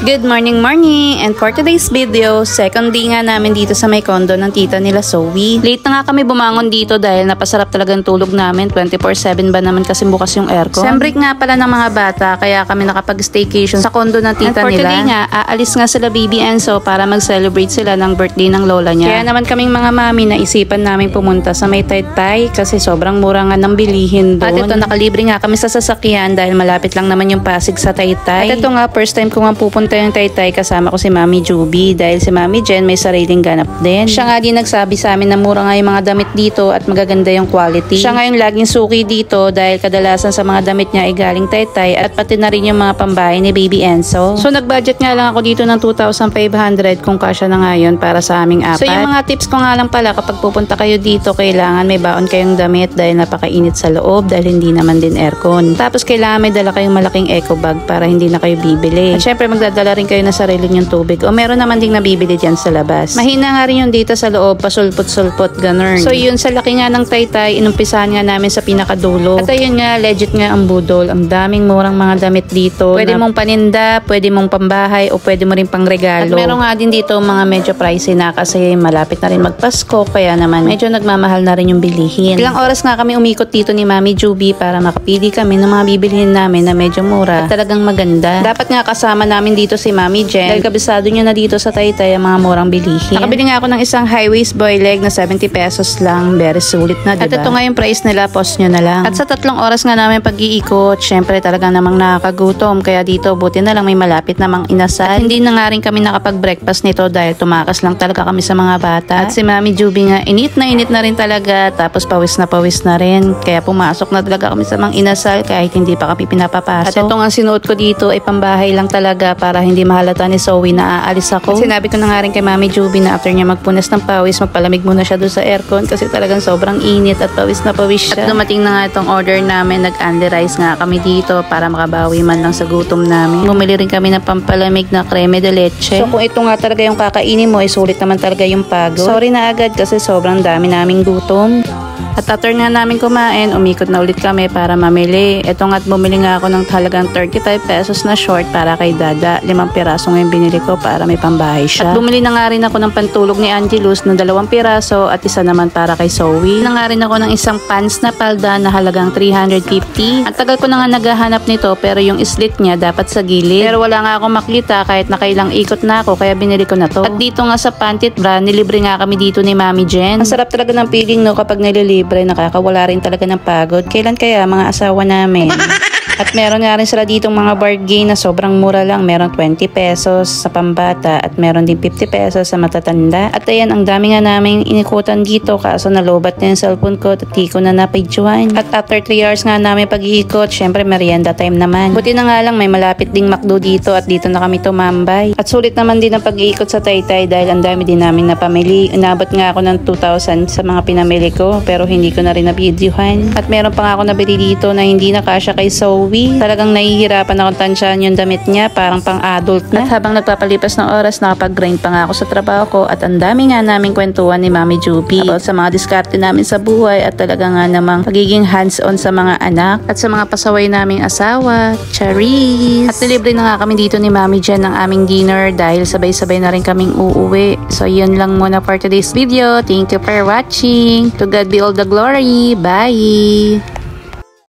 Good morning, and for today's video, second day nga namin dito sa may condo ng tita nila Zoe. Late na nga kami bumangon dito dahil napasarap talagang tulog namin, 24/7 ba naman kasi bukas yung aircon. Sem break nga pala ng mga bata kaya kami nakapag-staycation sa condo ng tita nila. And for today nga, aalis nga sila baby Enzo para mag-celebrate sila ng birthday ng lola niya. Kaya naman kaming mga mami naisipan namin pumunta sa may Taytay kasi sobrang mura nga ng bilihin doon. At ito, nakalibre nga kami sa sasakyan dahil malapit lang naman yung Pasig sa Taytay. At ito nga, first time ko nga pupunta yung Taytay kasama ko si Mami Juby dahil si Mami Jen may sariling ganap din. Siya nga din nagsabi sa amin na mura nga yung mga damit dito at magaganda yung quality. Siya nga yung laging suki dito dahil kadalasan sa mga damit niya ay galing Taytay at pati na rin yung mga pambahay ni Baby Enzo. So nag-budget nga lang ako dito ng 2,500 kung kasya na nga yun para sa aming apat. So yung mga tips ko nga lang pala kapag pupunta kayo dito, kailangan may baon kayong damit dahil napakainit sa loob dahil hindi naman din aircon. Tapos kailangan may dala kayong malaking eco bag para hindi na kayo bibili. At syempre magdadala rin kayo na sarili niyong tubig o meron naman ding nabibili dyan sa labas. Mahina nga rin yung dito sa loob, pasulpot-sulpot, ganun. So yun, sa laki nga ng Taytay, inumpisahan nga namin sa pinakadulo. At ayun nga, legit nga ang budol. Ang daming murang mga damit dito. Pwede mong paninda, pwede mong pambahay o pwede mo rin pang regalo. At meron nga din dito mga medyo pricey na kasi malapit na rin magpasko kaya naman medyo nagmamahal na rin yung bilihin. Ilang oras nga kami umikot dito ni Mami Juby para makapili kami ng mga bibilihin namin na medyo mura at talagang maganda. Dapat nga kasama namin dito si Mami Jen dahil kabisado niya na dito sa Taytay ang mga murang bilihin. Nakabili nga ako ng isang high-waist boy leg na 70 pesos lang. Very sulit na, diba? At ito nga yung price nila, post nyo na lang. At sa 3 oras nga namin pag-iikot, syempre talaga namang nakakagutom. Kaya dito, buti na lang may malapit namang inasal. At hindi na nga rin kami nakapag-breakfast nito dahil tumakas lang talaga kami sa mga bata. At si Mami Juby nga, init na rin talaga. Tapos pawis na rin. Kaya pumasok na talaga kami sa mga inasal kahit hindi pa kami pinapapasok. At ito nga sinuot ko dito ay pambahay lang talaga para hindi mahalata ni Zoe na aalis ako. At sinabi ko na nga rin kay Mami Juby na after niya magpunas ng pawis, magpalamig muna siya doon sa aircon kasi talagang sobrang init at pawis siya. At dumating na nga itong order namin, nag-only rice nga kami dito para makabawi man lang sa gutom namin. Bumili rin kami ng pampalamig na creme de leche. So kung ito nga talaga yung kakainin mo, sulit naman talaga yung pagod. Sorry na agad kasi sobrang dami naming gutom. At after nga namin kumain, umikot na ulit kami para mamili. Ito nga't bumili nga ako ng halagang 35 pesos na short para kay Dada. 5 piraso ngayon binili ko para may pambahay siya. At bumili na nga rin ako ng pantulog ni Angelus na 2 piraso at isa naman para kay Zoe. Na nga rin ako ng isang pants na palda na halagang 350. At tagal ko na nga naghahanap nito pero yung slit niya dapat sa gilid. Pero wala nga akong makita kahit nakailang ikot na ako kaya binili ko na to. At dito nga sa Pantit Bra, nilibre nga kami dito ni Mami Jen. Ang sarap talaga ng feeling no kapag nililibre. Nakakawala rin talaga ng pagod. Kailan kaya mga asawa namin? At meron nga rin sila ditong mga bargain na sobrang mura lang. Meron 20 pesos sa pambata at meron din 50 pesos sa matatanda. At ayan, ang dami nga namin inikutan dito kaso nalobat na yung cellphone ko at di ko na napidjuan. At after 3 hours nga namin pag-iikot, syempre merienda time naman. Buti na nga lang may malapit ding McDo dito at dito na kami tumambay. At sulit naman din ang pag-iikot sa Taytay dahil ang dami din namin napamili. Inabot nga ako ng 2,000 sa mga pinamili ko pero hindi ko na rin nabidyuhan. At meron pa nga ako nabili dito na hindi na kasya kay Zoe. Talagang nahihirapan akong tansyahan yung damit niya, parang pang-adult na. At habang nagpapalipas ng oras, nakapag-grind pa nga ako sa trabaho ko at ang dami nga naming kwentuhan ni Mami Juby about sa mga diskarte namin sa buhay at talaga nga namang pagiging hands-on sa mga anak at sa mga pasaway naming asawa. Charis! At nilibre na nga kami dito ni Mami Jen ng aming dinner dahil sabay-sabay na rin kaming uuwi. So yun lang muna for today's video. Thank you for watching. To God be all the glory. Bye!